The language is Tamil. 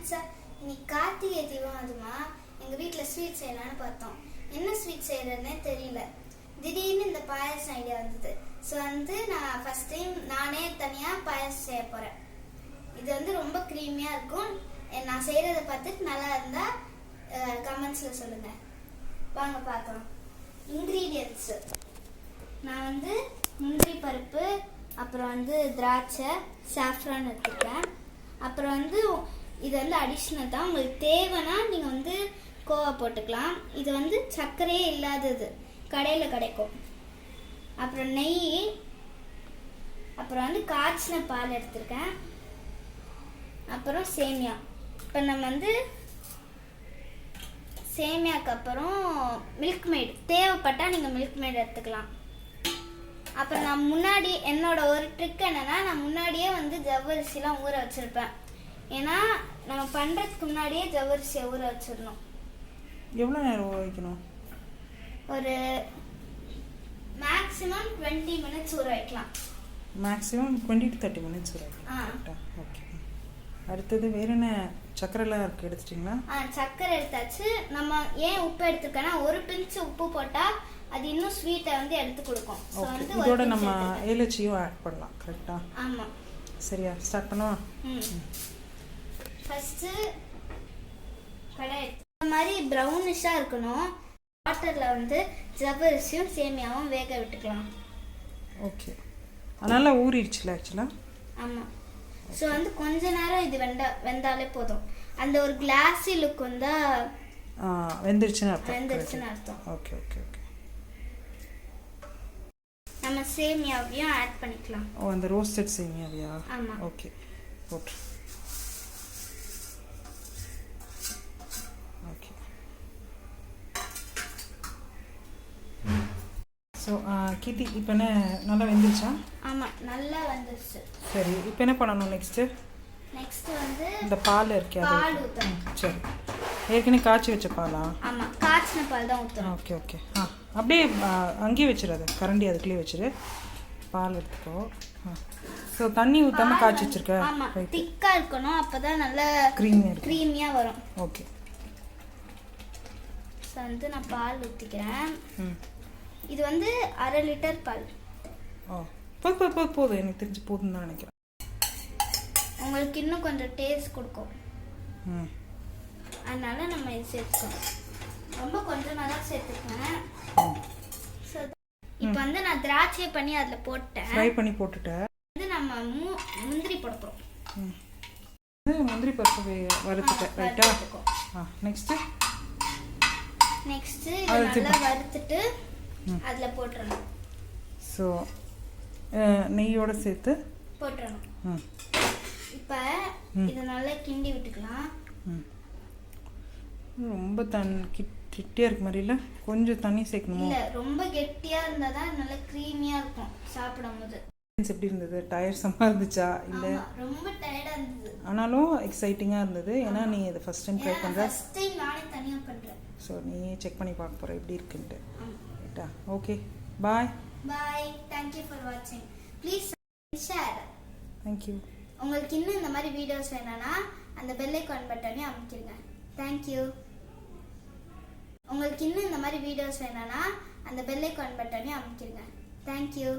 ஃப்ரெண்ட்ஸா, இன்னைக்கு கார்த்திகை தீபம். அதுமா எங்கள் வீட்டில் ஸ்வீட் செய்யலான்னு பார்த்தோம். என்ன ஸ்வீட் செய்யறதுன்னே தெரியல. திடீர்னு இந்த பாயசம் ஐடியா வந்தது. ஸோ நான் ஃபர்ஸ்ட் டைம் நானே தனியாக பாயசம் செய்ய போகிறேன். இது ரொம்ப க்ரீமியாக இருக்கும். நான் செய்கிறத பார்த்துட்டு நல்லா இருந்தால் கமெண்ட்ஸில் சொல்லுங்கள். வாங்க பார்க்கலாம். இன்க்ரீடியன்ட்ஸு நான் முந்திரி பருப்பு, அப்புறம் திராட்சை, சாஃப்ரான் எடுத்துருக்கேன். அப்புறம் இது அடிஷ்னல் தான். உங்களுக்கு தேவைன்னா நீங்கள் கோவா போட்டுக்கலாம். இது சர்க்கரையே இல்லாதது, கடையில் கிடைக்கும். அப்புறம் நெய், அப்புறம் காய்ச்சின பால் எடுத்திருக்கேன். அப்புறம் சேமியா. இப்போ நம்ம சேமியாக்கு அப்புறம் மில்க் மேட் தேவைப்பட்டால் நீங்கள் மில்க் மேட் எடுத்துக்கலாம். அப்புறம் நான் முன்னாடி என்னோட ஒரு ட்ரிக் என்னன்னா, நான் முன்னாடியே ஜவ்வரிசிலாம் ஊற வச்சிருப்பேன். ஏன்னா நம்ம பண்ணுறதுக்கு முன்னாடியே ஜவ்வரிசியை ஊற வச்சிடணும். எவ்வளோ நேரம் ஊற வைக்கணும்? ஒரு மேக்ஸிமம் 20 மினிட்ஸ் ஊற வைக்கலாம். மேக்ஸிமம் 20 to 30 மினிட்ஸ் ஊற வைக்கலாம். ஓகே. அடுத்தது வேற என்ன? சக்கரைலாம் இருக்கு, எடுத்துட்டீங்களா? சக்கரை எடுத்தாச்சு. நம்ம ஏன் உப்பு எடுத்துக்கனா, ஒரு பிஞ்ச் உப்பு போட்டால் அது இன்னும் ஸ்வீட்டை எடுத்து கொடுக்கும். இதோட நம்ம ஏலச்சியும் ஆட் பண்ணலாம். கரெக்டா? ஆமாம். சரியா, ஸ்டார்ட் பண்ணுவா. ஃபர்ஸ்ட் கடாய் இந்த மாதிரி ப்ரௌனிஷாக இருக்கணும். வாட்டரில் ஜவ்வரிசியும் சேமியாவும் வேக விட்டுக்கலாம். ஓகே. அதனால ஊறிடுச்சுல ஆக்சுவலாக. ஆமாம். ஸோ கொஞ்ச நேரம் இது வெந்தாலே போதும். அந்த ஒரு கிளாஸி லுக் வெந்துருச்சுன்னு அர்த்தம். Okay okay okay. நம்ம சேமியாவையும் ஆட் பண்ணிக்கலாம். அந்த ரோஸ்டட் சேமியாவியா? ஆமாம். ஓகே, போட்டு. ஓகே. ஸோ கீர்த்தி, இப்போ என்ன நல்லா வெந்துருச்சா? ஆமாம், நல்லா வந்துருச்சு. சரி, இப்போ என்ன பண்ணணும் நெக்ஸ்ட்டு? இந்த பால் இருக்கே, பால் ஊற்றணும். சரி, ஏற்கனவே காய்ச்சி வச்ச பாலா? ஆமாம், காய்ச்சின பால் தான் ஊற்றணும். Okay okay. அப்படியே அங்கேயே வச்சிடாது, கரண்டி அதுக்குள்ளேயே வச்சிரு. பால் எடுத்துக்கோ. ஸோ தண்ணி ஊற்றாமல் காய்ச்சி வச்சிருக்க. ஆமாம், திக்காக இருக்கணும். அப்போ தான் நல்லா க்ரீமியாக வரும். ஓகே. ஸோ நான் பால் ஊற்றிக்கிறேன். இது 1/2 லிட்டர் பால். போதும், எனக்கு தெரிஞ்சு போதும் தான் நினைக்கிறேன். உங்களுக்கு இன்னும் கொஞ்சம் டேஸ்ட் கொடுக்கும். அதனால நம்ம இது சேர்த்துக்கணும். ரொம்ப கொஞ்சமாக தான் சேர்த்துக்கேன். இப்போ நான் திராட்சை பண்ணி அதில் போட்டேன், ஃப்ரை பண்ணி போட்டுட்டேன். நம்ம முந்திரி போடுறோம். முந்திரி பருப்பு வறுத்துட்டேன். ரைட்டா? நெக்ஸ்ட்டு நல்லா வறுத்துட்டு அதில் போட்டுறணும். ஸோ நெய்யோட சேர்த்து போட்டுறணும். இப்போ இதை நல்லா கிண்டி விட்டுக்கலாம். ரொம்ப கெட்டியாக இருக்கு மாதிரி இல்லை, கொஞ்சம் தண்ணி சேர்க்கணுமோ? இல்லை, ரொம்ப கெட்டியாக இருந்தால் தான் நல்லா க்ரீமியாக இருக்கும் சாப்பிடும்போது. எப்படி இருந்தது? டயர்ஸமாக இருந்துச்சா? இல்லை, ரொம்ப டயர்டாக இருந்தது. ஆனாலும் எக்ஸைட்டிங்காக இருந்தது. ஏன்னா நீ இதை ஃபர்ஸ்ட் டைம் ட்ரை பண்ணுற. ஃபர்ஸ்ட் டைம் நானே தனியாக பண்ணுறேன். ஸோ நீ செக் பண்ணி பார்க்க போகிற எப்படி இருக்குன்ட்டு. ரைட்டா? Okay, bye. Bye. Thank you for வாட்சிங். Please share. தேங்க்யூ. உங்களுக்கு இன்னும் இந்த மாதிரி வீடியோஸ் வேணும்னா அந்த பெல் ஐகான் பட்டனையும் அமைக்கிருங்க. தேங்க்யூ. உங்களுக்கு இன்னும் இந்த மாதிரி வீடியோஸ் வேணும்னா அந்த பெல் ஐகான் பட்டனையும் அமைக்கிருங்க. தேங்க்யூ.